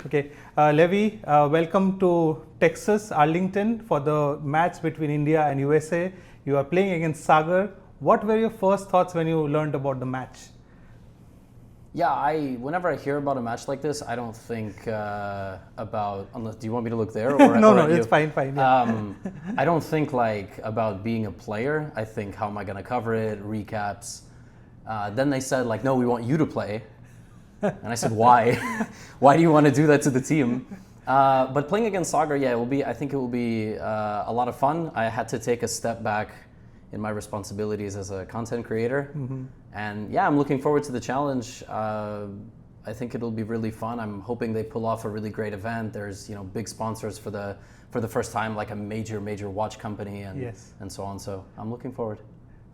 Okay, Levy, welcome to Texas, Arlington for the match between India and USA. You are playing against Sagar. What were your first thoughts when you learned about the match? Yeah, whenever I hear about a match like this, I don't think about, unless, do you want me to look there? Or, No, or it's fine. Yeah. I don't think like about being a player. I think, how am I going to cover it, recaps. Then they said like, no, we want you to play. And I said, why? Why do you want to do that to the team? But playing against Sagar, yeah, I think it will be a lot of fun. I had to take a step back in my responsibilities as a content creator. Mm-hmm. And yeah, I'm looking forward to the challenge. I think it'll be really fun. I'm hoping they pull off a really great event. There's big sponsors for the first time, like a major watch company and so on. So I'm looking forward.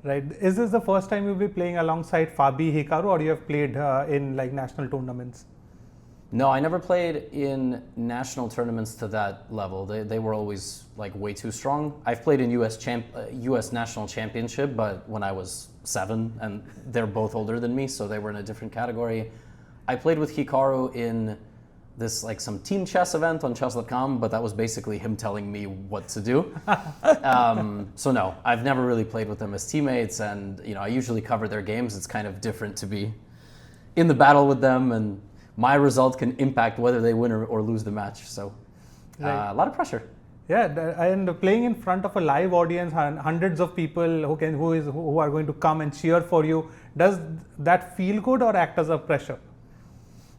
Right. Is this the first time you'll be playing alongside Fabi Hikaru, or you have played in like national tournaments? No, I never played in national tournaments to that level. They were always like way too strong. I've played in US national championship, but when I was 7, and they're both older than me, so they were in a different category. I played with Hikaru in this like some team chess event on chess.com, but that was basically him telling me what to do. So no, I've never really played with them as teammates, and I usually cover their games. It's kind of different to be in the battle with them, and my result can impact whether they win or lose the match. So a lot of pressure. Yeah, and playing in front of a live audience, hundreds of people who are going to come and cheer for you. Does that feel good or act as a pressure?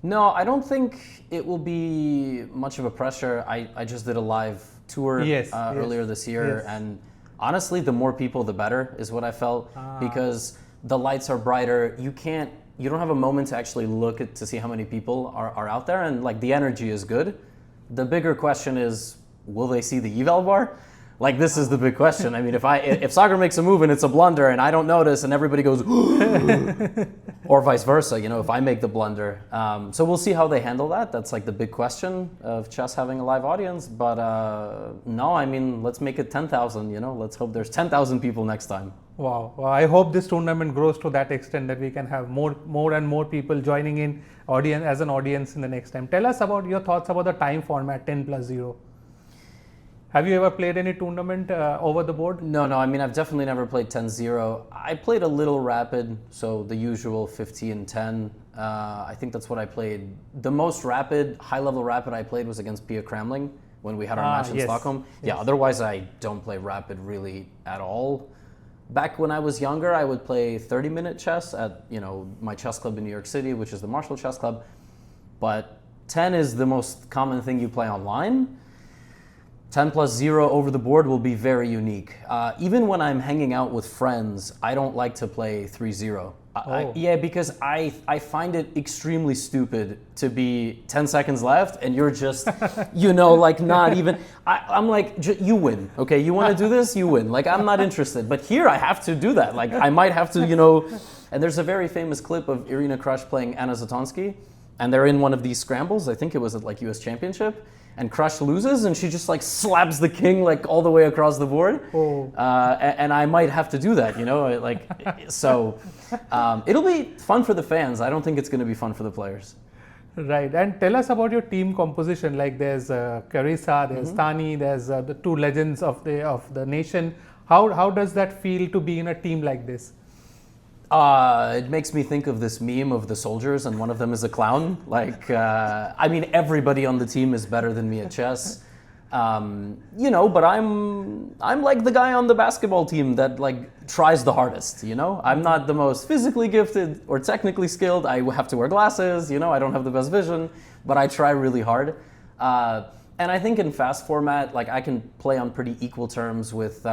No, I don't think it will be much of a pressure. I just did a live tour earlier this year, and honestly, the more people, the better, is what I felt, because the lights are brighter. You don't have a moment to actually look to see how many people are out there, and like the energy is good. The bigger question is, will they see the eval bar? Like, this is the big question. I mean, if Sagar makes a move and it's a blunder and I don't notice and everybody goes, or vice versa, if I make the blunder. So we'll see how they handle that. That's like the big question of chess having a live audience. But no, I mean, let's make it 10,000, let's hope there's 10,000 people next time. Wow. Well, I hope this tournament grows to that extent that we can have more and more people joining in as an audience in the next time. Tell us about your thoughts about the time format 10+0. Have you ever played any tournament over the board? No. I mean, I've definitely never played 10-0. I played a little rapid, so the usual 15-10. I think that's what I played. The most rapid, high-level rapid I played was against Pia Kramling when we had our match in Stockholm. Yes. Yeah, otherwise I don't play rapid really at all. Back when I was younger, I would play 30-minute chess at my chess club in New York City, which is the Marshall Chess Club. But 10 is the most common thing you play online. 10+0 over the board will be very unique. Even when I'm hanging out with friends, I don't like to play 3-0. Because I find it extremely stupid to be 10 seconds left and you're just, like not even, I'm like, you win, okay? You want to do this? You win. Like, I'm not interested. But here I have to do that. Like, I might have to, and there's a very famous clip of Irina Krush playing Anna Zatonsky, and they're in one of these scrambles. I think it was at like US Championship. And Krush loses, and she just like slaps the king like all the way across the board. And I might have to do that, So it'll be fun for the fans. I don't think it's going to be fun for the players. Right. And tell us about your team composition. Like, there's Carissa, there's Tani, there's the two legends of the nation. How does that feel to be in a team like this? It makes me think of this meme of the soldiers, and one of them is a clown. Like, I mean, everybody on the team is better than me at chess, but I'm like the guy on the basketball team that like tries the hardest. I'm not the most physically gifted or technically skilled. I have to wear glasses. I don't have the best vision, but I try really hard. And I think in fast format, like I can play on pretty equal terms with.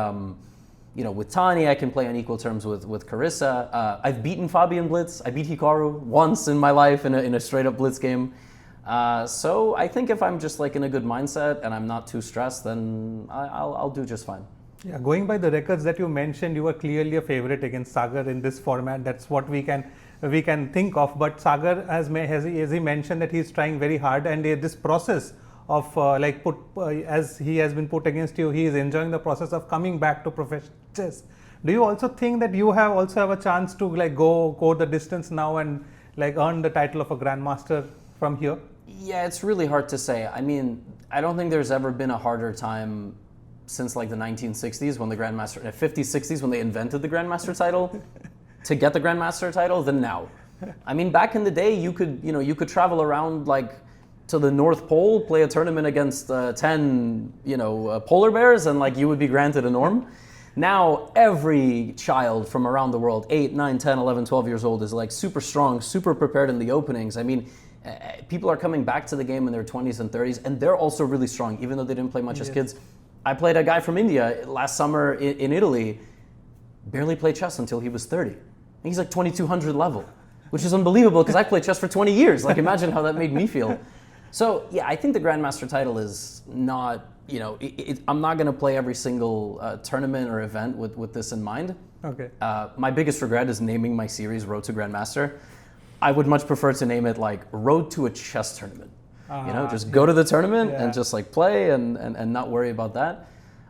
With Tani, I can play on equal terms with Carissa. I've beaten Fabi in Blitz. I beat Hikaru once in my life in a straight up Blitz game. So I think if I'm just like in a good mindset and I'm not too stressed, then I'll do just fine. Yeah, going by the records that you mentioned, you were clearly a favorite against Sagar in this format. That's what we can think of. But Sagar, as he mentioned, that he's trying very hard, and this process of as he has been put against you, he is enjoying the process of coming back to professional chess. Do you also think that you also have a chance to like go the distance now and like earn the title of a Grandmaster from here? Yeah, it's really hard to say. I mean, I don't think there's ever been a harder time since like the 1960s when the Grandmaster, 50s, 60s when they invented the Grandmaster title to get the Grandmaster title than now. I mean, back in the day, you could travel around like to the North Pole, play a tournament against 10, polar bears, and like you would be granted a norm. Now, every child from around the world, 8, 9, 10, 11, 12 years old, is like super strong, super prepared in the openings. I mean, people are coming back to the game in their 20s and 30s, and they're also really strong, even though they didn't play much as kids. I played a guy from India last summer in Italy, barely played chess until he was 30. And he's like 2200 level, which is unbelievable because I played chess for 20 years. Like, imagine how that made me feel. So, yeah, I think the Grandmaster title is not, I'm not going to play every single tournament or event with this in mind. Okay. My biggest regret is naming my series Road to Grandmaster. I would much prefer to name it like Road to a Chess Tournament. Just go to the tournament and just like play and not worry about that.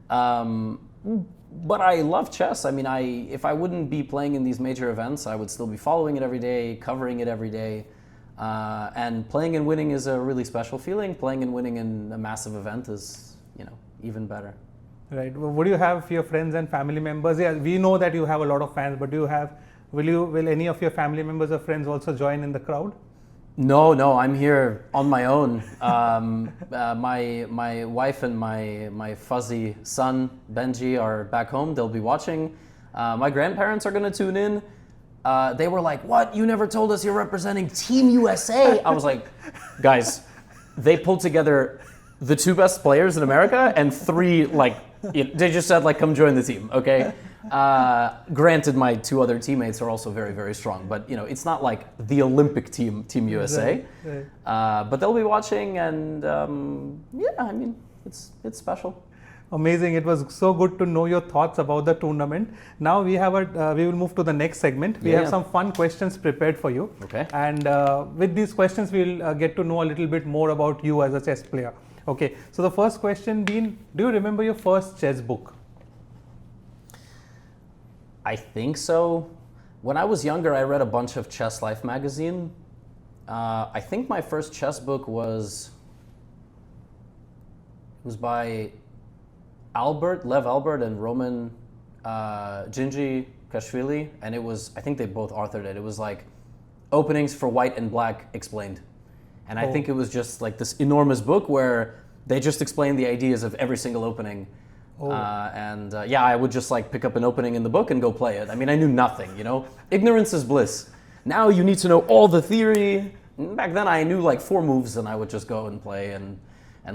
But I love chess. I mean, if I wouldn't be playing in these major events, I would still be following it every day, covering it every day. And playing and winning is a really special feeling. Playing and winning in a massive event is, even better. Right. Well, what do you have for your friends and family members? Yeah, we know that you have a lot of fans, but will any of your family members or friends also join in the crowd? No, I'm here on my own. My wife and my fuzzy son Benji are back home. They'll be watching. My grandparents are going to tune in. They were like, "What? You never told us you're representing Team USA?" I was like, "Guys, they pulled together the 2 best players in America and 3 they just said like, come join the team, okay?" Granted, my 2 other teammates are also very, very strong, but it's not like the Olympic team, Team USA. Right. But they'll be watching, and I mean, it's special. Amazing. It was so good to know your thoughts about the tournament. Now we will move to the next segment. We have some fun questions prepared for you. Okay. And with these questions, we'll get to know a little bit more about you as a chess player. Okay. So the first question being, do you remember your first chess book? I think so. When I was younger, I read a bunch of Chess Life magazine. I think my first chess book was by Lev Albert and Roman Gingy Kashvili, and I think they both authored it. It was like openings for white and black explained. And I think it was just like this enormous book where they just explained the ideas of every single opening. I would just like pick up an opening in the book and go play it. I mean, I knew nothing, Ignorance is bliss. Now you need to know all the theory. Back then I knew like 4 moves and I would just go and play and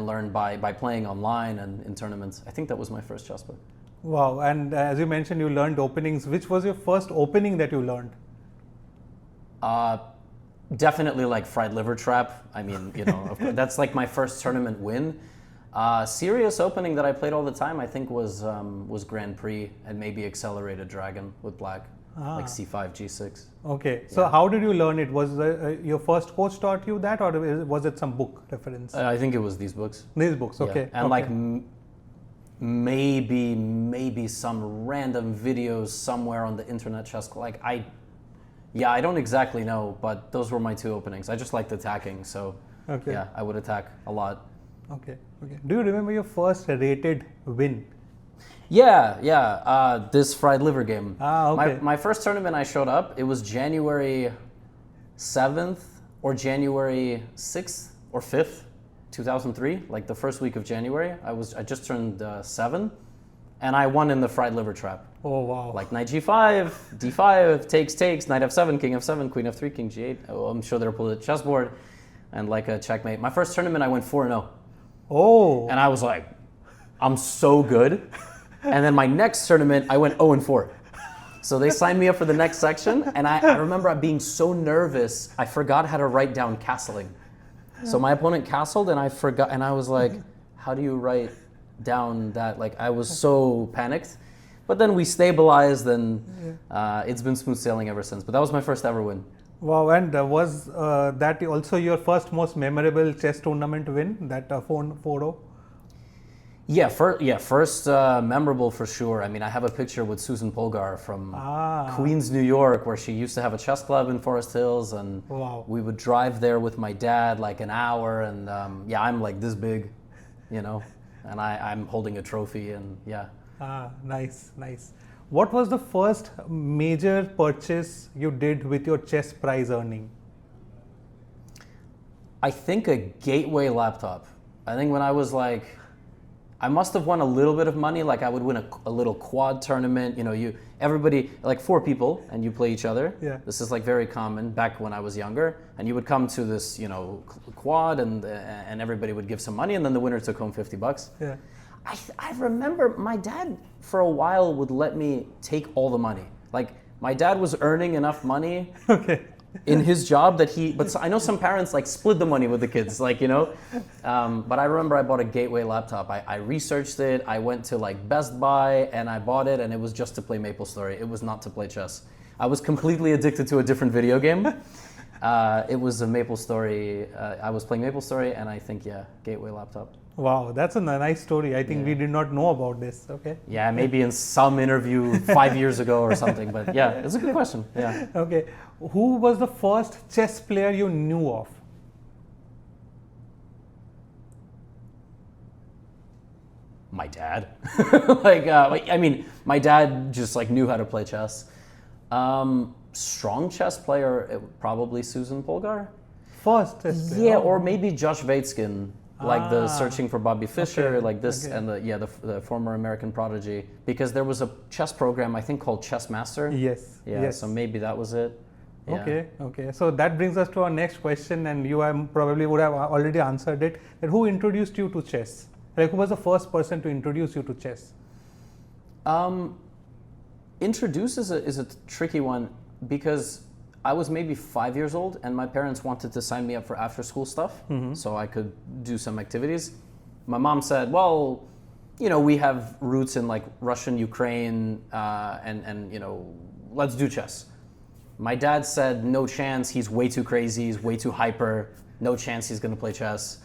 learn by playing online and in tournaments. I think that was my first chess book. Wow. And as you mentioned, you learned openings. Which was your first opening that you learned? Definitely like fried liver trap. I mean, of course, that's like my first tournament win. Serious opening that I played all the time, I think, was Grand Prix and maybe Accelerated Dragon with black, like C5, G6. Okay. So how did you learn it? Was your first coach taught you that, or was it some book reference? I think it was these books. These books, okay. Yeah. And like maybe some random videos somewhere on the internet chess. Like I don't exactly know, but those were my 2 openings. I just liked attacking, so I would attack a lot. Okay. Do you remember your first rated win? Yeah. This fried liver game. Okay. My first tournament I showed up, it was January 7th or January 6th or 5th, 2003, like the first week of January. I just turned 7, and I won in the fried liver trap. Oh, wow. Like knight g5, d5, takes, knight f7, king f7, queen f3, king g8. Oh, I'm sure they're pulled at chessboard, and like a checkmate. My first tournament, I went 4-0. Oh. And I was like, I'm so good. And then my next tournament, I went 0-4. So they signed me up for the next section, and I remember being so nervous, I forgot how to write down castling. So my opponent castled, and I forgot, and I was like, how do you write down that? Like, I was so panicked. But then we stabilized, and it's been smooth sailing ever since. But that was my first ever win. Wow, and was that also your first most memorable chess tournament win, that 4-0? First memorable for sure. I mean, I have a picture with Susan Polgar from Ah. Queens, New York, where she used to have a chess club in Forest Hills, and Wow. we would drive there with my dad like an hour, and I'm like this big, you know, and I'm holding a trophy, and yeah. Ah, nice, nice. What was the first major purchase you did with your chess prize earning? I think a gateway laptop. I think when I was like, I must have won a little bit of money. Like I would win a little quad tournament. You know, everybody, like 4 people, and you play each other. Yeah. This is like very common back when I was younger. And you would come to this, you know, quad, and everybody would give some money, and then the winner took home $50. Yeah. I remember my dad for a while would let me take all the money. Like my dad was earning enough money. Okay. In his job but I know some parents like split the money with the kids, like, you know. But I remember I bought a gateway laptop. I researched it. I went to like Best Buy and I bought it, and it was just to play MapleStory. It was not to play chess. I was completely addicted to a different video game. It was a MapleStory. I was playing MapleStory, and I think, gateway laptop. Wow, that's a nice story. I think we did not know about this. Okay. Yeah, maybe in some interview 5 years ago or something, but yeah, it's a good question. Yeah. Okay. Who was the first chess player you knew of? My dad. I mean, my dad just like knew how to play chess. Strong chess player, probably Susan Polgar. First chess player. Yeah, or maybe Josh Vaitzkin, like the Searching for Bobby Fischer, okay, like this, okay. and the former American prodigy. Because there was a chess program, I think, called ChessMaster. Yes. Yeah, Yes. so maybe that was it. Yeah. Okay, okay. So that brings us to our next question, and you probably would have already answered it. That who introduced you to chess? Like, who was the first person to introduce you to chess? Introduce is a tricky one, because I was maybe 5 years old, and my parents wanted to sign me up for after school stuff, so I could do some activities. My mom said, well, you know, we have roots in like Russian, Ukraine, and you know, let's do chess. My dad said, no chance, he's way too crazy, he's way too hyper, no chance he's gonna play chess.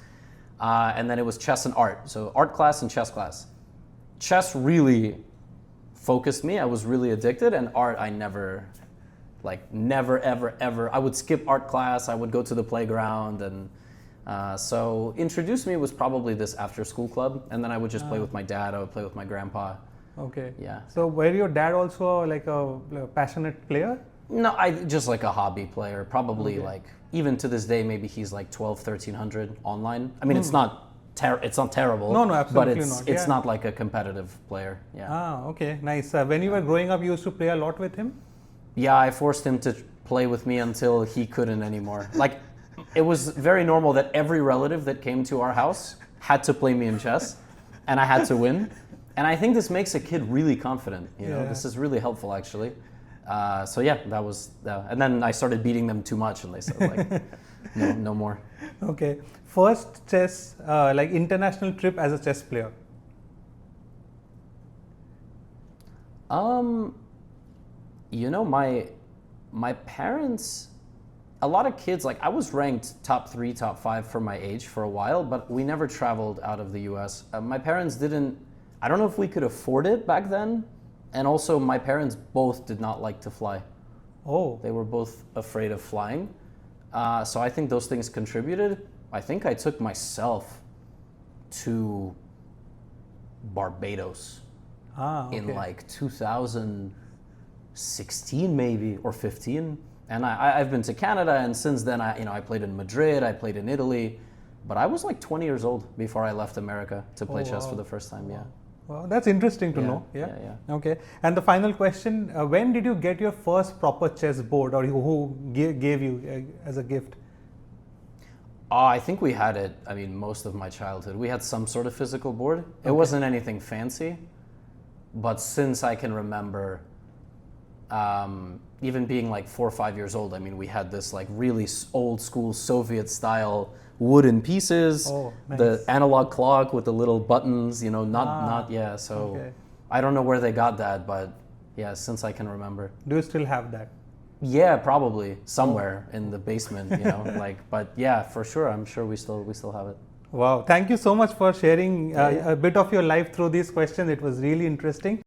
And then it was chess and art, so art class and chess class. Chess really focused me, I was really addicted, and art I never, ever, I would skip art class, I would go to the playground, and so introduced me was probably this after school club, and then I would just play with my dad, I would play with my grandpa. Okay. Yeah. So were your dad also like a passionate player? No, I just like a hobby player, probably Okay. like, even to this day, maybe he's like 1300 online. I mean, it's not terrible. No, no, absolutely but not, it's yeah. not like a competitive player. Yeah. Ah, okay, nice. When you were growing up, you used to play a lot with him? Yeah, I forced him to play with me until he couldn't anymore. Like, it was very normal that every relative that came to our house had to play me in chess, and I had to win. And I think this makes a kid really confident. You know, Yeah. this is really helpful, actually. So yeah, that was, and then I started beating them too much, and they said like, no more. Okay. First chess, like international trip as a chess player? You know, my parents, a lot of kids, like I was ranked top 3, top 5 for my age for a while, but we never traveled out of the US. My parents didn't, I don't know if we could afford it back then. And also my parents both did not like to fly. Oh. They were both afraid of flying. So I think those things contributed. I think I took myself to Barbados in like 2016 maybe, or 15. And I've been to Canada, and since then I played in Madrid, I played in Italy. But I was like 20 years old before I left America to play chess for the first time, yeah. Well, that's interesting to know. Yeah. Okay. And the final question, when did you get your first proper chess board, or who gave you as a gift? I think we had it, I mean, most of my childhood. We had some sort of physical board. It wasn't anything fancy, but since I can remember, even being like 4 or 5 years old, I mean, we had this like really old school Soviet style wooden pieces, nice. The analog clock with the little buttons, you know, so I don't know where they got that, but yeah, since I can remember. Do you still have that? Yeah, probably somewhere in the basement, you know, like, but yeah, for sure, I'm sure we still have it. Wow, thank you so much for sharing a bit of your life through these questions. It was really interesting.